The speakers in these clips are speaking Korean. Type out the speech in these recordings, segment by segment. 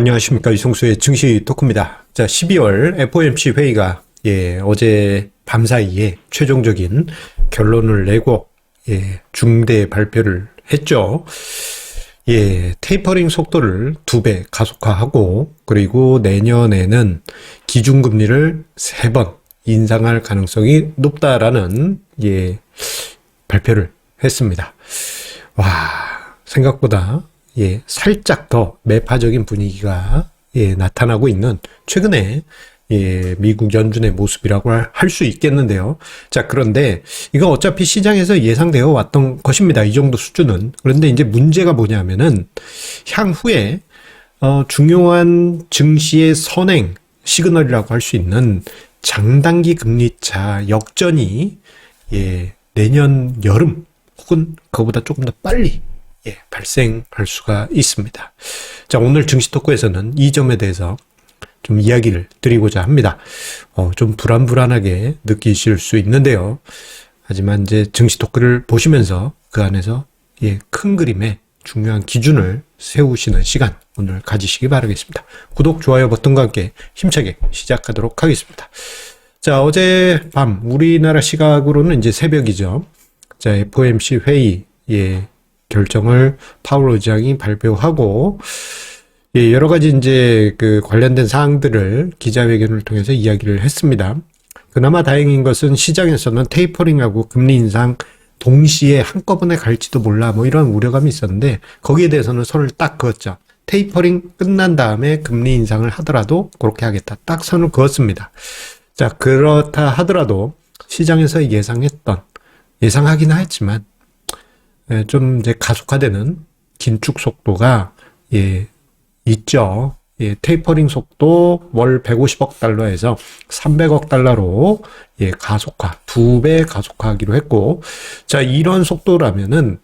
안녕하십니까. 이성수의 증시 토크입니다. 자, 12월 FOMC 회의가 어제 밤 사이에 최종적인 결론을 내고 중대 발표를 했죠. 테이퍼링 속도를 2배 가속화하고 그리고 내년에는 기준금리를 3번 인상할 가능성이 높다라는 발표를 했습니다. 와, 생각보다 살짝 더 매파적인 분위기가 나타나고 있는 최근에 미국 연준의 모습이라고 할 수 있겠는데요. 자, 그런데 이거 어차피 시장에서 예상되어 왔던 것입니다. 이 정도 수준은. 그런데 이제 문제가 뭐냐면은 향후에 중요한 증시의 선행 시그널이라고 할 수 있는 장단기 금리차 역전이 내년 여름 혹은 그거보다 조금 더 빨리 발생할 수가 있습니다. 자, 오늘 증시 토크에서는 이 점에 대해서 좀 이야기를 드리고자 합니다. 좀 불안불안하게 느끼실 수 있는데요. 하지만 이제 증시 토크를 보시면서 그 안에서 큰 그림의 중요한 기준을 세우시는 시간 오늘 가지시기 바라겠습니다. 구독, 좋아요 버튼과 함께 힘차게 시작하도록 하겠습니다. 자, 어제 밤 우리나라 시각으로는 이제 새벽이죠. 자, FOMC 회의 결정을 파월 의장이 발표하고 여러 가지 이제 그 관련된 사항들을 기자회견을 통해서 이야기를 했습니다. 그나마 다행인 것은 시장에서는 테이퍼링하고 금리 인상 동시에 한꺼번에 갈지도 몰라 뭐 이런 우려감이 있었는데 거기에 대해서는 선을 딱 그었죠. 테이퍼링 끝난 다음에 금리 인상을 하더라도 그렇게 하겠다. 딱 선을 그었습니다. 자, 그렇다 하더라도 시장에서 예상하긴 했지만 좀 이제 가속화되는 긴축 속도가 있죠. 테이퍼링 속도 월 150억 달러에서 300억 달러로 가속화, 2배 가속화하기로 했고, 자, 이런 속도라면은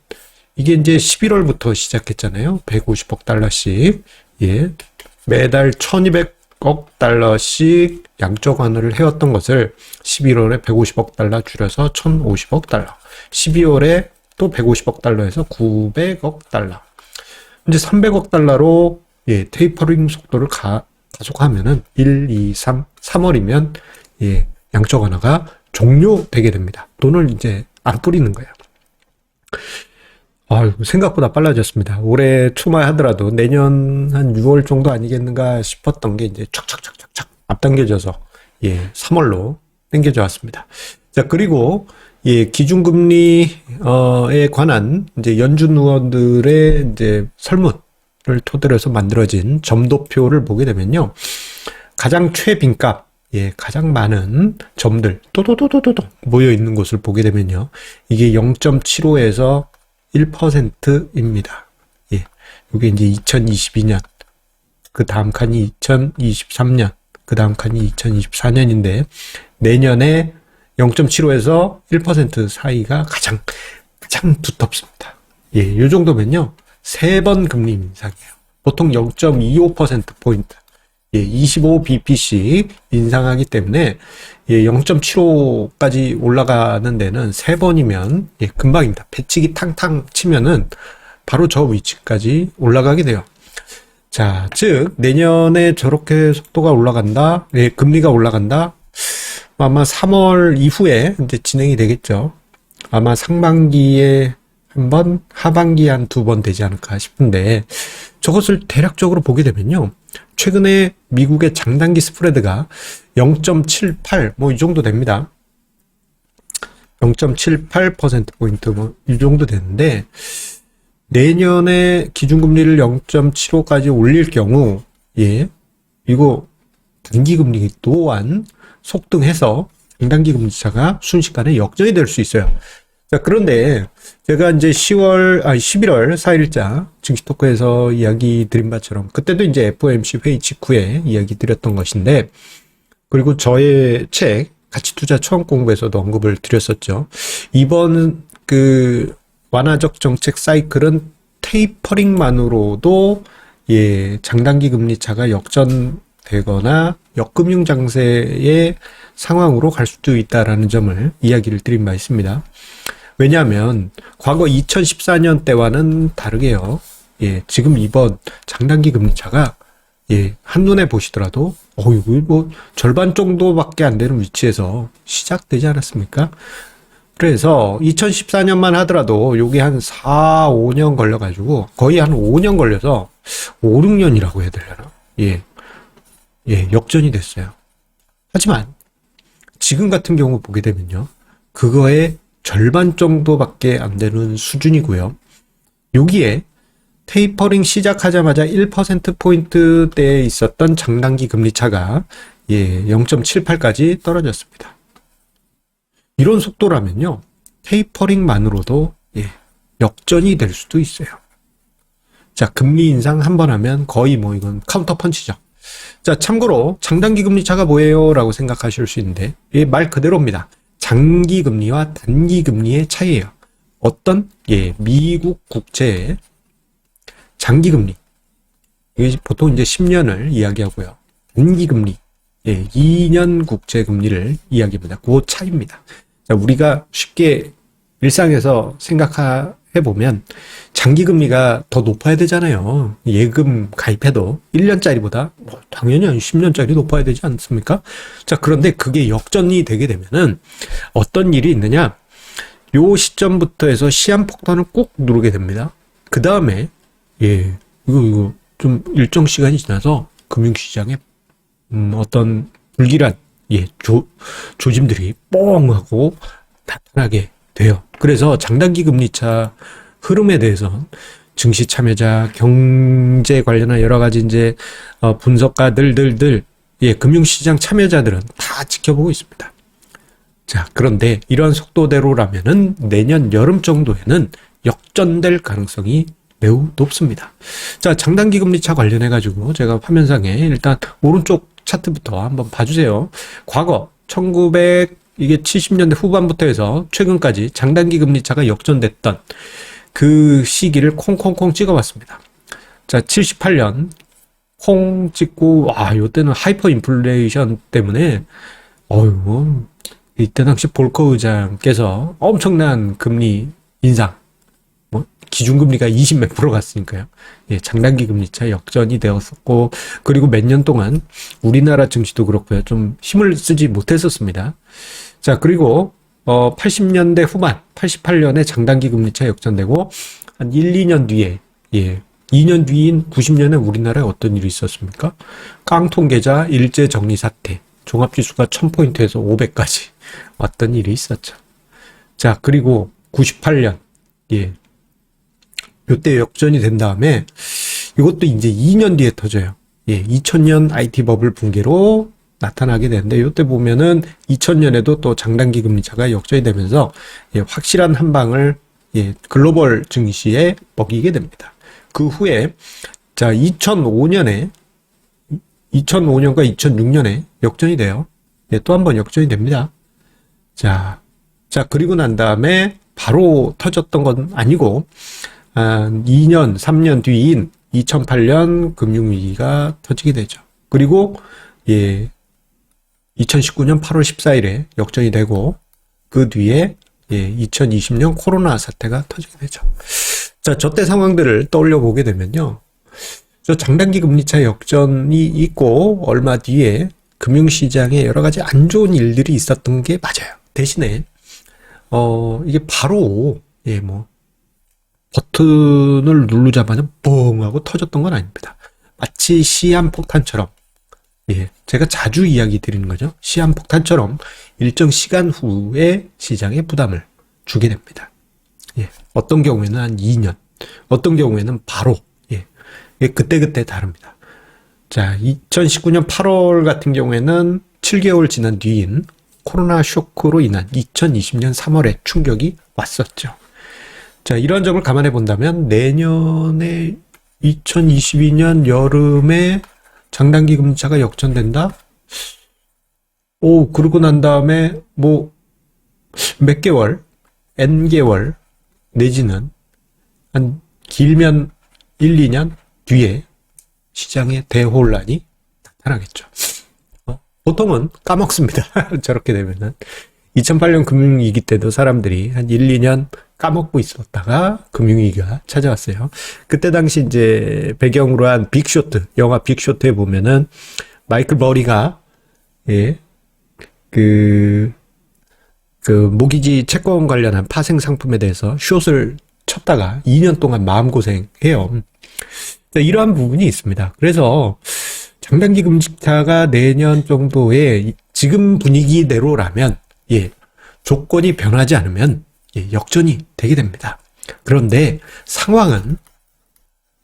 이게 이제 11월부터 시작했잖아요. 150억 달러씩. 매달 1200억 달러씩 양적 완화를 해왔던 것을 11월에 150억 달러 줄여서 1050억 달러. 12월에 또 150억 달러에서 900억 달러. 이제 300억 달러로 테이퍼링 속도를 가속하면은 1, 2, 3월이면 양적 완화가 종료되게 됩니다. 돈을 이제 안 뿌리는 거예요. 생각보다 빨라졌습니다. 올해 초말 하더라도 내년 한 6월 정도 아니겠는가 싶었던 게 이제 촥촥촥촥 앞당겨져서 3월로 당겨져 왔습니다. 자, 그리고 기준금리에 관한 이제 연준 의원들의 이제 설문을 토대로 해서 만들어진 점도표를 보게 되면요. 가장 최빈값, 가장 많은 점들, 또도도도도도 모여 있는 곳을 보게 되면요. 이게 0.75에서 1%입니다. 이게 이제 2022년, 그 다음 칸이 2023년, 그 다음 칸이 2024년인데, 내년에 0.75에서 1% 사이가 가장 두텁습니다. 이 정도면요. 3번 금리 인상이에요. 보통 0.25%포인트, 25bp씩 인상하기 때문에 0.75까지 올라가는 데는 3번이면 금방입니다. 배치기 탕탕 치면은 바로 저 위치까지 올라가게 돼요. 자, 즉 내년에 저렇게 속도가 올라간다, 금리가 올라간다. 아마 3월 이후에 이제 진행이 되겠죠. 아마 상반기에 한 번, 하반기에 한 2번 되지 않을까 싶은데 저것을 대략적으로 보게 되면요. 최근에 미국의 장단기 스프레드가 0.78 뭐 이 정도 됩니다. 0.78%포인트 뭐 이 정도 되는데 내년에 기준금리를 0.75까지 올릴 경우 이거 단기금리 또한 속등해서 장단기 금리차가 순식간에 역전이 될 수 있어요. 자, 그런데 제가 이제 11월 4일자 증시 토크에서 이야기 드린 바처럼 그때도 이제 FOMC 회의 직후에 이야기 드렸던 것인데, 그리고 저의 책 가치투자 처음 공부에서도 언급을 드렸었죠. 이번 그 완화적 정책 사이클은 테이퍼링만으로도 장단기 금리차가 역전되거나 역금융 장세의 상황으로 갈 수도 있다라는 점을 이야기를 드린 바 있습니다. 왜냐하면 과거 2014년 때와는 다르게요. 지금 이번 장단기 금리차가 한눈에 보시더라도, 이거 뭐 절반 정도밖에 안 되는 위치에서 시작되지 않았습니까? 그래서 2014년만 하더라도 요게 한 4, 5년 걸려가지고 거의 한 5년 걸려서 5, 6년이라고 해야 되려나? 역전이 됐어요. 하지만 지금 같은 경우 보게 되면요. 그거의 절반 정도밖에 안 되는 수준이고요. 여기에 테이퍼링 시작하자마자 1%포인트대에 있었던 장단기 금리 차가 0.78까지 떨어졌습니다. 이런 속도라면요. 테이퍼링만으로도 역전이 될 수도 있어요. 자, 금리 인상 한 번 하면 거의 뭐 이건 카운터 펀치죠. 자, 참고로 장단기 금리 차가 뭐예요? 라고 생각하실 수 있는데 말 그대로입니다. 장기 금리와 단기 금리의 차이예요. 어떤 미국 국채의 장기 금리, 이게 보통 이제 10년을 이야기하고요. 단기 금리, 2년 국채 금리를 이야기합니다. 그 차이입니다. 자, 우리가 쉽게 일상에서 생각해 보면 장기 금리가 더 높아야 되잖아요. 예금 가입해도 1년짜리보다 당연히 한 10년짜리 높아야 되지 않습니까? 자, 그런데 그게 역전이 되게 되면은 어떤 일이 있느냐? 요 시점부터 해서 시한폭탄을 꼭 누르게 됩니다. 그 다음에 이거 좀 일정 시간이 지나서 금융시장에 어떤 불길한 조짐들이 뻥 하고 나타나게 돼요. 그래서 장단기 금리차 흐름에 대해서 증시 참여자, 경제 관련한 여러 가지 이제 분석가들들, 금융시장 참여자들은 다 지켜보고 있습니다. 자, 그런데 이러한 속도대로라면은 내년 여름 정도에는 역전될 가능성이 매우 높습니다. 자, 장단기 금리차 관련해가지고 제가 화면상에 일단 오른쪽 차트부터 한번 봐주세요. 과거 70년대 후반부터 해서 최근까지 장단기 금리차가 역전됐던 그 시기를 콩콩콩 찍어봤습니다. 자, 78년 콩 찍고 요때는 하이퍼 인플레이션 때문에 이때 당시 볼커 의장께서 엄청난 금리 인상, 기준금리가 20몇 프로 갔으니까요. 장단기 금리차 역전이 되었었고, 그리고 몇 년 동안 우리나라 증시도 그렇고요. 좀 힘을 쓰지 못했었습니다. 자, 그리고 80년대 후반, 88년에 장단기 금리차 역전되고 한 1, 2년 뒤에 2년 뒤인 90년에 우리나라에 어떤 일이 있었습니까? 깡통 계좌 일제 정리 사태, 종합지수가 1000포인트에서 500까지 왔던 일이 있었죠. 자, 그리고 98년 요때 역전이 된 다음에 이것도 이제 2년 뒤에 터져요. 2000년 IT 버블 붕괴로 나타나게 되는데 요때 보면은 2000년에도 또 장단기 금리차가 역전이 되면서 확실한 한 방을 글로벌 증시에 먹이게 됩니다. 그 후에 자 2005년과 2006년에 역전이 돼요. 또 한 번 역전이 됩니다. 자 그리고 난 다음에 바로 터졌던 건 아니고 2년, 3년 뒤인 2008년 금융위기가 터지게 되죠. 그리고 2019년 8월 14일에 역전이 되고 그 뒤에 2020년 코로나 사태가 터지게 되죠. 자, 저때 상황들을 떠올려 보게 되면요. 저 장단기 금리차 역전이 있고 얼마 뒤에 금융시장에 여러 가지 안 좋은 일들이 있었던 게 맞아요. 대신에 이게 바로 버튼을 누르자마자 뻥 하고 터졌던 건 아닙니다. 마치 시한폭탄처럼 제가 자주 이야기 드리는 거죠. 시한폭탄처럼 일정 시간 후에 시장에 부담을 주게 됩니다. 어떤 경우에는 한 2년, 어떤 경우에는 바로 그때그때 다릅니다. 자, 2019년 8월 같은 경우에는 7개월 지난 뒤인 코로나 쇼크로 인한 2020년 3월에 충격이 왔었죠. 자, 이런 점을 감안해 본다면 내년에 2022년 여름에 장단기 금리차가 역전된다? 그러고 난 다음에 몇 개월, N개월 내지는 한 길면 1, 2년 뒤에 시장에 대혼란이 나타나겠죠. 보통은 까먹습니다. 저렇게 되면은 2008년 금융위기 때도 사람들이 한 1, 2년 까먹고 있었다가 금융위기가 찾아왔어요. 그때 당시 이제 배경으로 한 빅쇼트, 영화 빅쇼트에 보면은 마이클 버리가 예, 그 모기지 채권 관련한 파생 상품에 대해서 숏을 쳤다가 2년 동안 마음고생해요. 이러한 부분이 있습니다. 그래서 장단기 금리차가 내년 정도에 지금 분위기대로라면 예, 조건이 변하지 않으면 예, 역전이 되게 됩니다. 그런데 상황은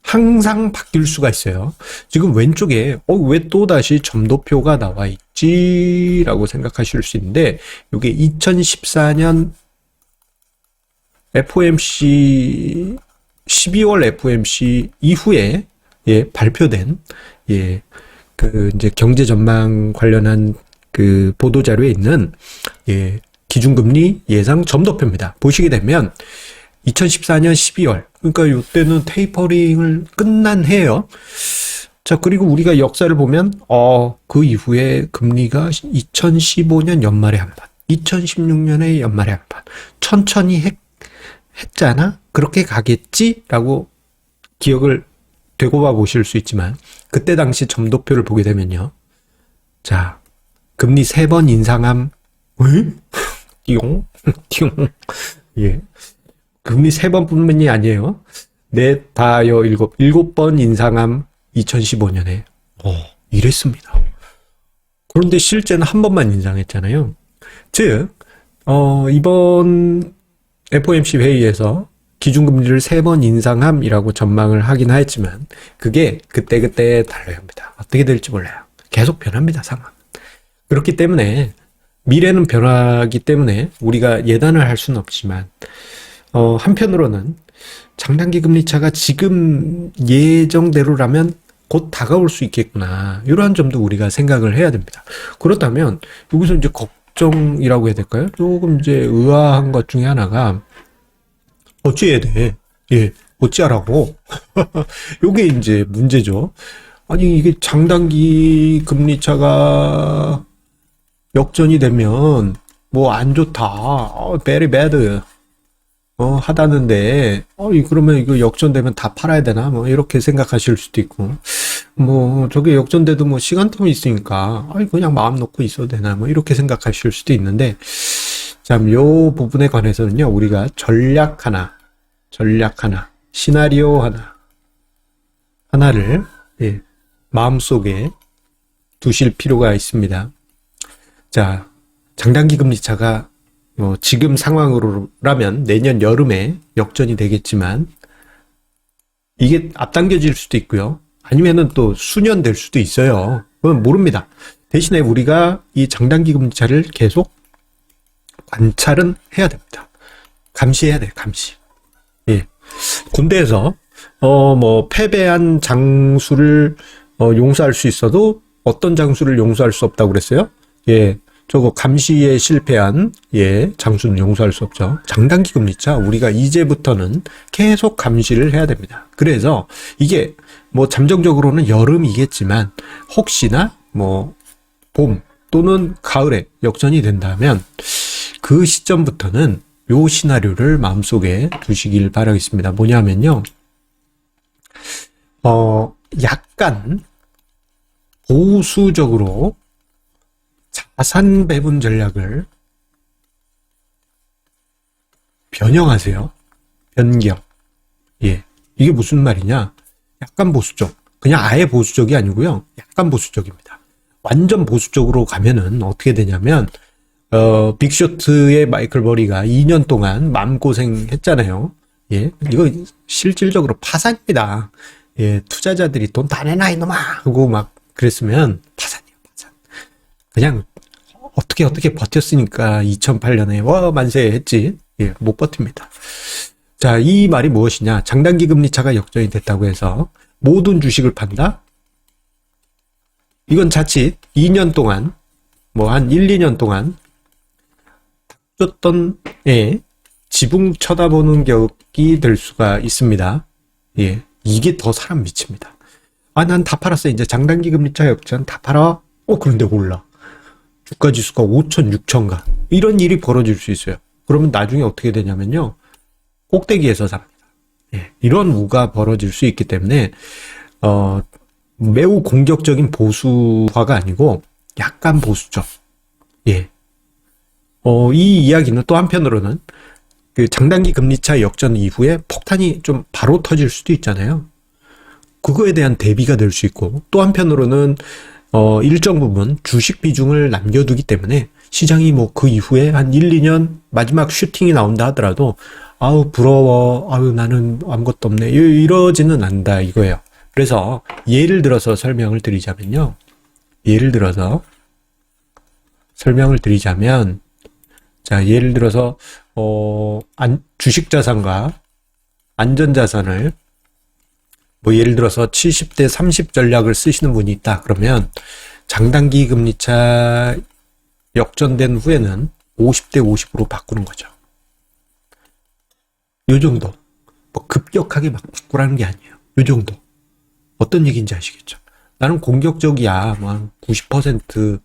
항상 바뀔 수가 있어요. 지금 왼쪽에 왜 또다시 점도표가 나와 있지? 라고 생각하실 수 있는데 이게 2014년 FOMC 12월 FOMC 이후에 예, 발표된 예, 이제 경제 전망 관련한 그 보도 자료에 있는 예, 기준금리 예상 점도표입니다. 보시게 되면 2014년 12월 그러니까 이때는 테이퍼링을 끝난 해예요. 자, 그리고 우리가 역사를 보면 그 이후에 금리가 2015년 연말에 한 번, 2016년에 연말에 한 번, 천천히 했잖아? 그렇게 가겠지라고 기억을 되고봐 보실 수 있지만 그때 당시 점도표를 보게 되면요. 자, 금리 3번 인상함. 띠용 띠용. 예. 금리 3번뿐만이 아니에요. 넷, 다여, 일곱 번 인상함 2015년에. 이랬습니다. 그런데 실제는 한 번만 인상했잖아요. 즉, 이번 FOMC 회의에서 기준금리를 3번 인상함이라고 전망을 하긴 하였지만 그게 그때그때 달라합니다. 어떻게 될지 몰라요. 계속 변합니다, 상황. 그렇기 때문에 미래는 변하기 때문에 우리가 예단을 할 수는 없지만 한편으로는 장단기 금리차가 지금 예정대로라면 곧 다가올 수 있겠구나. 이러한 점도 우리가 생각을 해야 됩니다. 그렇다면 여기서 이제 걱정이라고 해야 될까요? 조금 이제 의아한 것 중에 하나가 어찌해야 돼? 예, 어찌하라고? 요게 이제 문제죠. 아니 이게 장단기 금리차가 역전이 되면 뭐 안 좋다. very bad. 하다는데, 그러면 이거 역전되면 다 팔아야 되나? 뭐, 이렇게 생각하실 수도 있고, 뭐, 저게 역전돼도 뭐, 시간텀이 있으니까, 그냥 마음 놓고 있어도 되나? 뭐, 이렇게 생각하실 수도 있는데, 참, 요 부분에 관해서는요, 우리가 전략 하나, 시나리오 하나를, 예, 마음속에 두실 필요가 있습니다. 자, 장단기 금리차가 뭐 지금 상황으로라면 내년 여름에 역전이 되겠지만 이게 앞당겨질 수도 있고요. 아니면은 또 수년 될 수도 있어요. 그건 모릅니다. 대신에 우리가 이 장단기 금리차를 계속 관찰은 해야 됩니다. 감시해야 돼요. 감시. 예. 군대에서 뭐 패배한 장수를 용서할 수 있어도 어떤 장수를 용서할 수 없다고 그랬어요? 예. 저거 감시에 실패한 장수는 용서할 수 없죠. 장단기 금리차 우리가 이제부터는 계속 감시를 해야 됩니다. 그래서 이게 뭐 잠정적으로는 여름이겠지만 혹시나 뭐 봄 또는 가을에 역전이 된다면 그 시점부터는 요 시나리오를 마음속에 두시길 바라겠습니다. 뭐냐면요. 약간 보수적으로 자산 배분 전략을 변형하세요. 변경. 예. 이게 무슨 말이냐? 약간 보수적. 그냥 아예 보수적이 아니고요. 약간 보수적입니다. 완전 보수적으로 가면은 어떻게 되냐면, 빅쇼트의 마이클 버리가 2년 동안 마음고생 했잖아요. 예. 이거 실질적으로 파산입니다. 예. 투자자들이 돈 다 내놔, 이놈아! 하고 막 그랬으면 파산이에요, 파산. 그냥 어떻게 버텼으니까 2008년에 와 만세 했지. 예, 못 버팁니다. 자, 이 말이 무엇이냐? 장단기 금리차가 역전이 됐다고 해서 모든 주식을 판다? 이건 자칫 2년 동안 뭐 한 1, 2년 동안 줬던 지붕 쳐다보는 격이 될 수가 있습니다. 예, 이게 더 사람 미칩니다. 난 다 팔았어. 이제 장단기 금리차 역전 다 팔아. 그런데 올라. 주가 지수가 5천, 6천가 이런 일이 벌어질 수 있어요. 그러면 나중에 어떻게 되냐면요. 꼭대기에서 삽니다. 예, 이런 우가 벌어질 수 있기 때문에 매우 공격적인 보수화가 아니고 약간 보수적. 예. 이 이야기는 또 한편으로는 그 장단기 금리차 역전 이후에 폭탄이 좀 바로 터질 수도 있잖아요. 그거에 대한 대비가 될 수 있고, 또 한편으로는 일정 부분 주식 비중을 남겨두기 때문에 시장이 뭐 그 이후에 한 1, 2년 마지막 슈팅이 나온다 하더라도 아우 부러워, 아우 나는 아무것도 없네, 이러지는 않는다 이거예요. 그래서 예를 들어서 설명을 드리자면 자, 예를 들어서 주식 자산과 안전 자산을 뭐 예를 들어서 70대 30 전략을 쓰시는 분이 있다. 그러면 장단기 금리차 역전된 후에는 50대 50으로 바꾸는 거죠. 요 정도. 뭐 급격하게 막 바꾸라는 게 아니에요. 요 정도. 어떤 얘기인지 아시겠죠? 나는 공격적이야. 뭐 90%,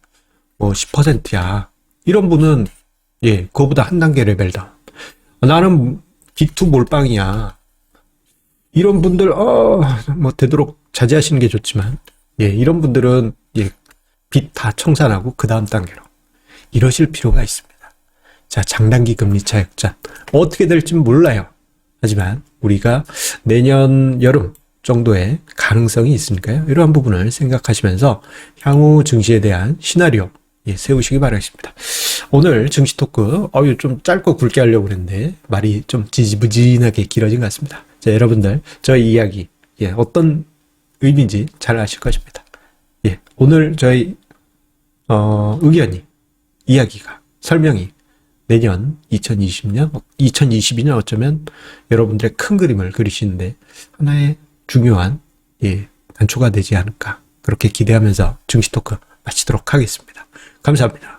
뭐 10%야. 이런 분은 예, 그거보다 한 단계 레벨 다운. 나는 빅투 몰빵이야. 이런 분들 뭐 되도록 자제하시는 게 좋지만, 예, 이런 분들은 예, 빚 다 청산하고 그 다음 단계로 이러실 필요가 있습니다. 자, 장단기 금리차 역전 어떻게 될지는 몰라요. 하지만 우리가 내년 여름 정도의 가능성이 있으니까요. 이러한 부분을 생각하시면서 향후 증시에 대한 시나리오 예, 세우시기 바라겠습니다. 오늘 증시 토크 좀 짧고 굵게 하려고 그랬는데 말이 좀 지지부진하게 길어진 것 같습니다. 자, 여러분들 저희 이야기 예, 어떤 의미인지 잘 아실 것입니다. 예, 오늘 저희 의견이 이야기가 설명이 내년 2022년 어쩌면 여러분들의 큰 그림을 그리시는데 하나의 중요한 예, 단초가 되지 않을까 그렇게 기대하면서 증시 토크 마치도록 하겠습니다. 감사합니다.